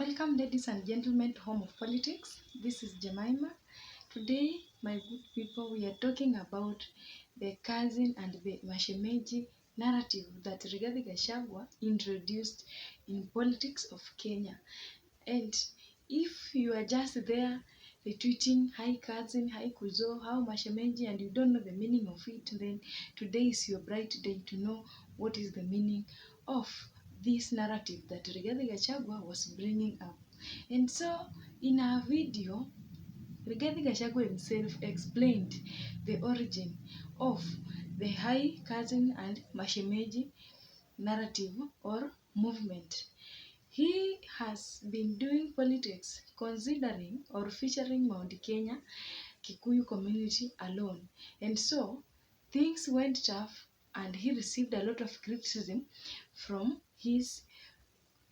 Welcome, ladies and gentlemen, to Home of Politics. This is Jemima. Today, my good people, we are talking about the cousin and the mashemeji narrative that Rigathi Gachagua introduced in politics of Kenya. And if you are just there retweeting, hi cousin, hi kuzo, how mashemeji, and you don't know the meaning of it, then today is your bright day to know what is the meaning of this narrative that Rigathi Gachagua was bringing up. And so, in our video, Rigathi Gachagua himself explained the origin of the high cousin and mashemeji narrative or movement. He has been doing politics considering or featuring Mount Kenya Kikuyu community alone. And so things went tough and he received a lot of criticism from his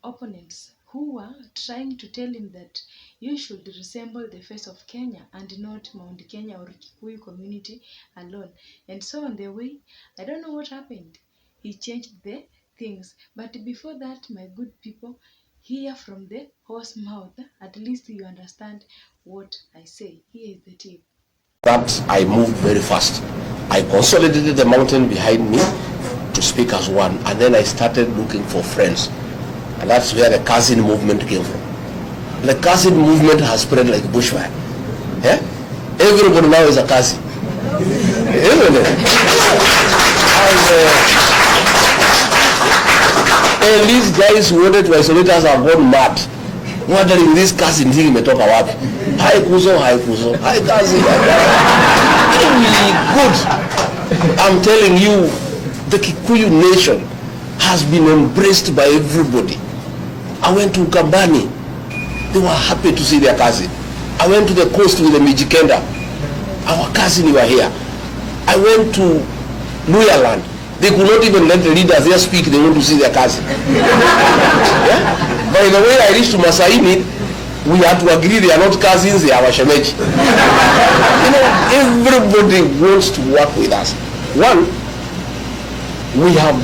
opponents who were trying to tell him that you should resemble the face of Kenya and not Mount Kenya or Kikuyu community alone. And so on the way, I don't know what happened. He changed the things. But before that, my good people, hear from the horse mouth. At least you understand what I say. Here is the tip. That I moved very fast. I consolidated the mountain behind me to speak as one, and then I started looking for friends. And that's where the cousin movement came from. The cousin movement has spread like bushfire. Yeah? Everybody now is a cousin. Isn't it? And these guys who wanted to isolate us have gone mad. Wondering this cousin thing imetoka wapi. Hi kuzo, hi kuzo, hi cousin. Really good. I'm telling you, the Kikuyu nation has been embraced by everybody. I went to Kambani. They were happy to see their cousin. I went to the coast with the Mijikenda. Our cousin were here. I went to Luyaland. They could not even let the leaders there speak. They want to see their cousin. Yeah? By the way I reached to Masaini, we had to agree they are not cousins, they are our shemeji. You know, everybody wants to work with us. One, we have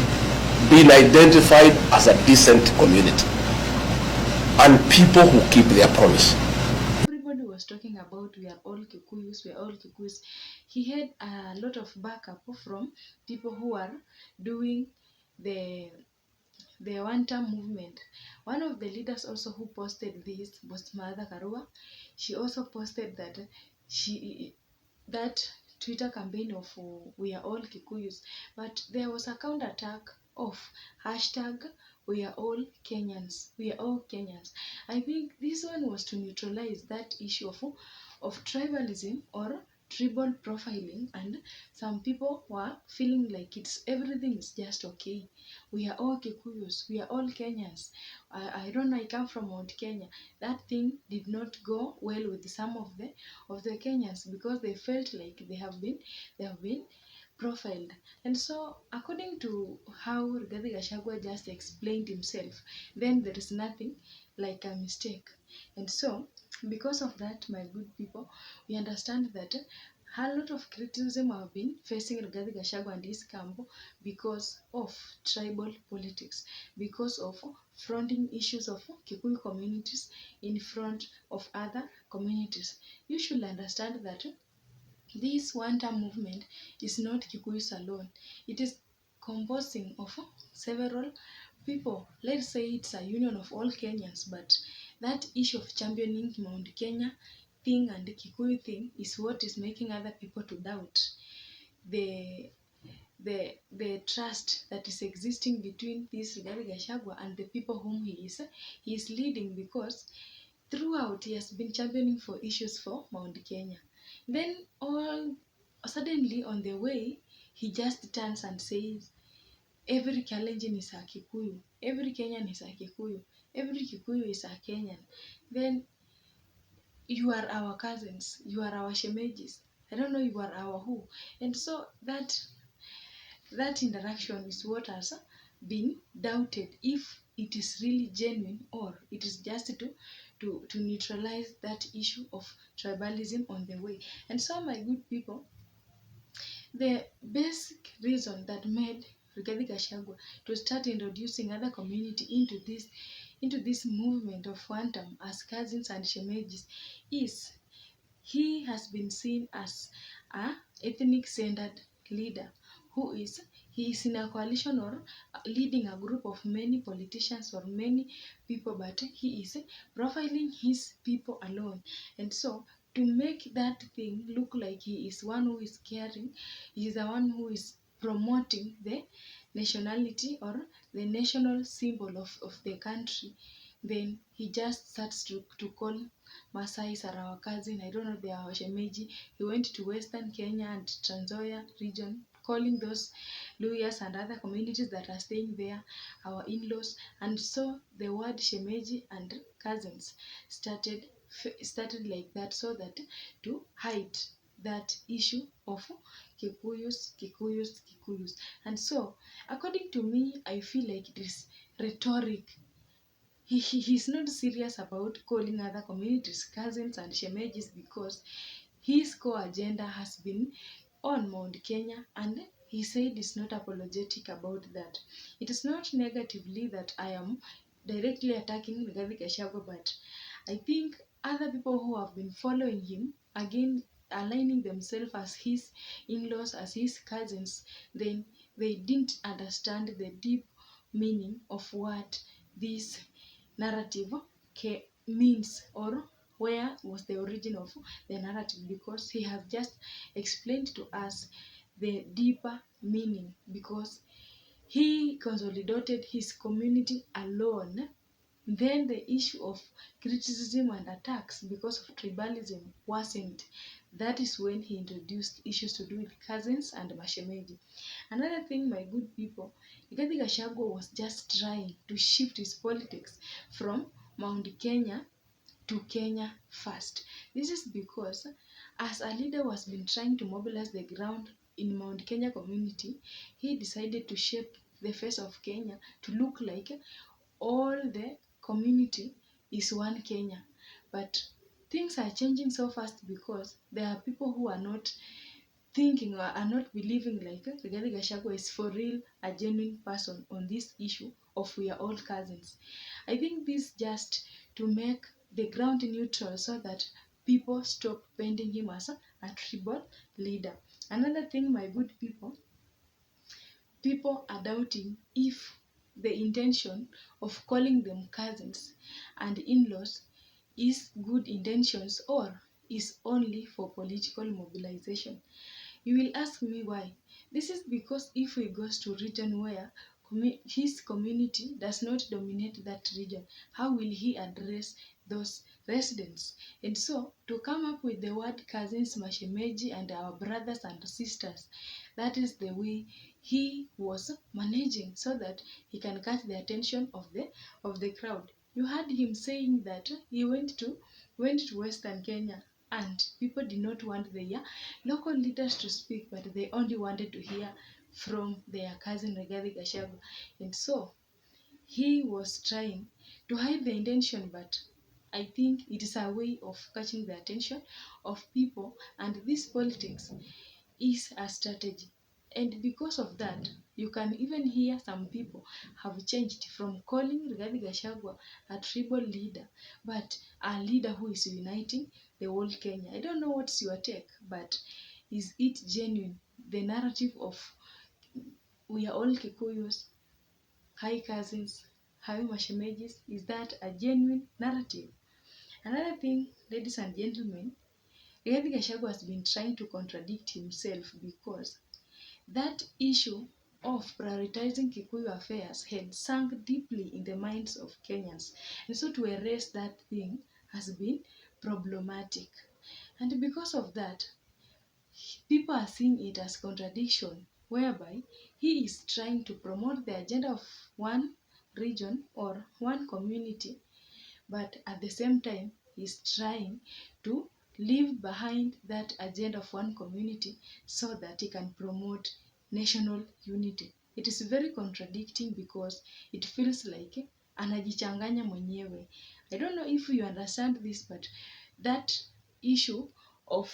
been identified as a decent community and people who keep their promise. Everybody was talking about we are all Kikuyus, we are all Kikuyus. He had a lot of backup from people who are doing the one-term movement. One of the leaders also who posted this was Mother Karua. She also posted that that Twitter campaign of we are all Kikuyus, but there was a counter attack of hashtag we are all Kenyans. We are all Kenyans. I think this one was to neutralize that issue of tribalism or tribal profiling, and some people were feeling like everything is just okay. We are all Kikuyus, we are all Kenyans. I don't know, I come from Mount Kenya. That thing did not go well with some of the Kenyans because they felt like they have been profiled. And so according to how Rigathi Gachagua just explained himself, then there is nothing like a mistake. And so because of that, my good people, we understand that a lot of criticism have been facing Rigathi Gachagua and his camp because of tribal politics, because of fronting issues of Kikuyu communities in front of other communities. You should understand that this one-term movement is not Kikuyus alone. It is composing of several people. Let's say it's a union of all Kenyans, but that issue of championing Mount Kenya thing and the Kikuyu thing is what is making other people to doubt the trust that is existing between this Rigathi Gachagua and the people whom he is leading, because throughout he has been championing for issues for Mount Kenya. Then all suddenly on the way he just turns and says every Kalenjin is a Kikuyu, every Kenyan is a Kikuyu, every Kikuyu is a Kenyan. Then you are our cousins, you are our shemejis. I don't know, you are our who. And so that interaction is what has been doubted if it is really genuine or it is just to neutralize that issue of tribalism on the way. And so, my good people, the basic reason that made Rigathi Gachagua to start introducing other community into this into this movement of quantum as cousins and shemagis is he has been seen as a ethnic centered leader who is he is in a coalition or leading a group of many politicians or many people, but he is profiling his people alone. And so to make that thing look like he is one who is caring, he is the one who is promoting the nationality or the national symbol of the country, then he just starts to call Masais are our cousin. I don't know, they are our shemeji. He went to Western Kenya and Trans Nzoia region, calling those Luyas and other communities that are staying there our in-laws. And so the word shemeji and cousins started like that, so that to hide that issue of Kikuyus. And so, according to me, I feel like it is rhetoric. He's not serious about calling other communities cousins and shemagis because his core agenda has been on Mount Kenya, and he said he's not apologetic about that. It is not negatively that I am directly attacking Rigathi Gachagua, but I think other people who have been following him, again aligning themselves as his in-laws, as his cousins, then they didn't understand the deep meaning of what this narrative means, or where was the origin of the narrative, because he has just explained to us the deeper meaning, because he consolidated his community alone. Then the issue of criticism and attacks because of tribalism wasn't. That is when he introduced issues to do with cousins and mashemeji. Another thing, my good people, Rigathi Gachagua was just trying to shift his politics from Mount Kenya to Kenya first. This is because as a leader who has been trying to mobilize the ground in Mount Kenya community, he decided to shape the face of Kenya to look like all the community is one Kenya. But things are changing so fast because there are people who are not thinking or are not believing like Rigathi Gachagua is for real a genuine person on this issue of we are all cousins. I think this just to make the ground neutral so that people stop painting him as a tribal leader. Another thing, my good people are doubting if the intention of calling them cousins and in-laws is good intentions or is only for political mobilization. You will ask me why. This is because if he goes to region where his community does not dominate that region, how will he address those residents? And so, to come up with the word cousins, mashemeji, and our brothers and sisters, that is the way he was managing so that he can catch the attention of the crowd. You heard him saying that he went to Western Kenya and people did not want their local leaders to speak, but they only wanted to hear from their cousin Rigathi Gachagua. And so he was trying to hide the intention, but I think it is a way of catching the attention of people, and this politics is a strategy. And because of that, you can even hear some people have changed from calling Rigathi Gachagua a tribal leader, but a leader who is uniting the whole Kenya. I don't know what's your take, but is it genuine? The narrative of we are all Kikuyus, hi cousins, hi mashemejis, is that a genuine narrative? Another thing, ladies and gentlemen, Rigathi Gachagua has been trying to contradict himself because that issue of prioritizing Kikuyu affairs had sunk deeply in the minds of Kenyans. And so to erase that thing has been problematic. And because of that, people are seeing it as contradiction, whereby he is trying to promote the agenda of one region or one community, but at the same time, he's trying to leave behind that agenda of one community so that he can promote national unity. It is very contradicting because it feels like anajichanganya mwenyewe. I don't know if you understand this, but that issue of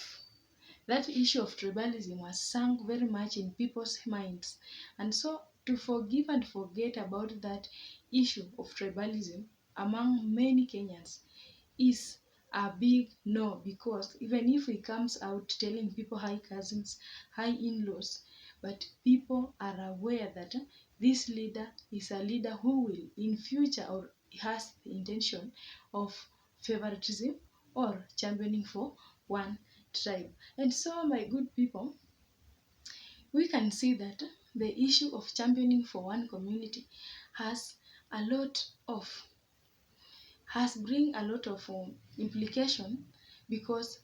tribalism has sunk very much in people's minds. And so to forgive and forget about that issue of tribalism among many Kenyans is a big no, because even if he comes out telling people hi cousins, hi in-laws, but people are aware that this leader is a leader who will in future or has the intention of favoritism or championing for one tribe. And so, my good people, we can see that the issue of championing for one community has a lot of bring a lot of implication, because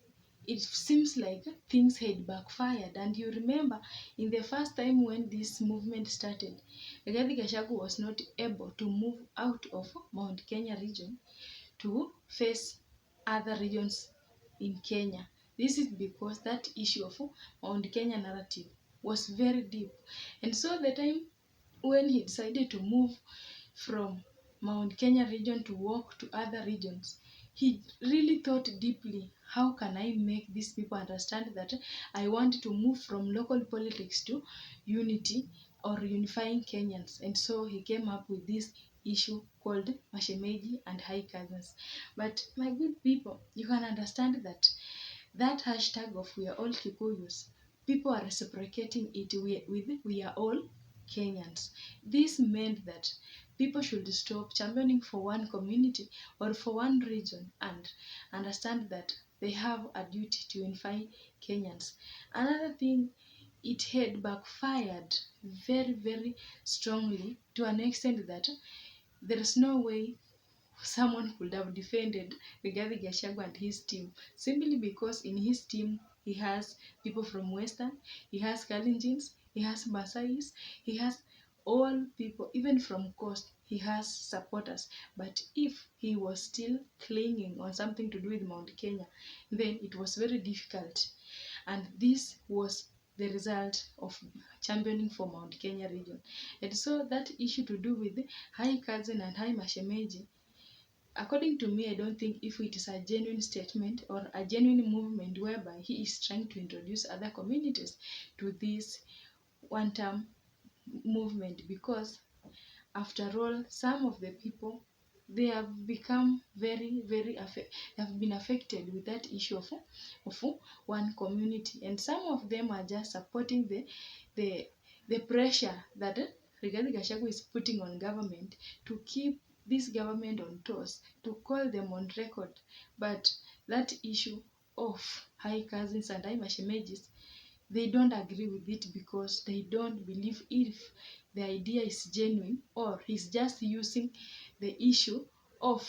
it seems like things had backfired. And you remember, in the first time when this movement started, Rigathi Gachagua was not able to move out of Mount Kenya region to face other regions in Kenya. This is because that issue of Mount Kenya narrative was very deep. And so the time when he decided to move from Mount Kenya region to walk to other regions, he really thought deeply, how can I make these people understand that I want to move from local politics to unity or unifying Kenyans. And so he came up with this issue called Mashemeji and High Cousins. But my good people, you can understand that that hashtag of we are all Kikuyus, people are reciprocating it with we are all Kenyans. This meant that people should stop championing for one community or for one region and understand that they have a duty to unify Kenyans. Another thing, it had backfired very, very strongly, to an extent that there is no way someone could have defended Rigathi Gachagua and his team, simply because in his team he has people from Western, he has Kalenjins, he has Masais, he has all people, even from Coast, he has supporters. But if he was still clinging on something to do with Mount Kenya, then it was very difficult. And this was the result of championing for Mount Kenya region. And so that issue to do with High Cousin and High Mashemeji, according to me, I don't think if it is a genuine statement or a genuine movement whereby he is trying to introduce other communities to this one-term movement, because after all, some of the people, they have become very, very have been affected with that issue of one community, and some of them are just supporting the the pressure that Rigathi Gachagua is putting on government to keep this government on toes, to call them on record. But that issue of high cousins and high mashemejis, they don't agree with it, because they don't believe if the idea is genuine, or he's just using the issue of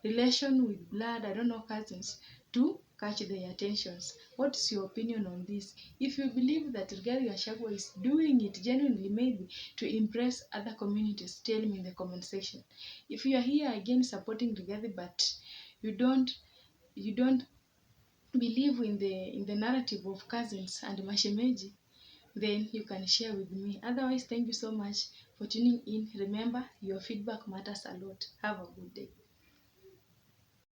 relation with blood, I don't know, cousins, to catch their attentions. What's your opinion on this? If you believe that Rigathi Gachagua is doing it genuinely, maybe to impress other communities, tell me in the comment section. If you are here again supporting Rigathi, but you don't believe in the narrative of cousins and mashemeji, then you can share with me. Otherwise, thank you so much for tuning in. Remember, your feedback matters a lot. Have a good day.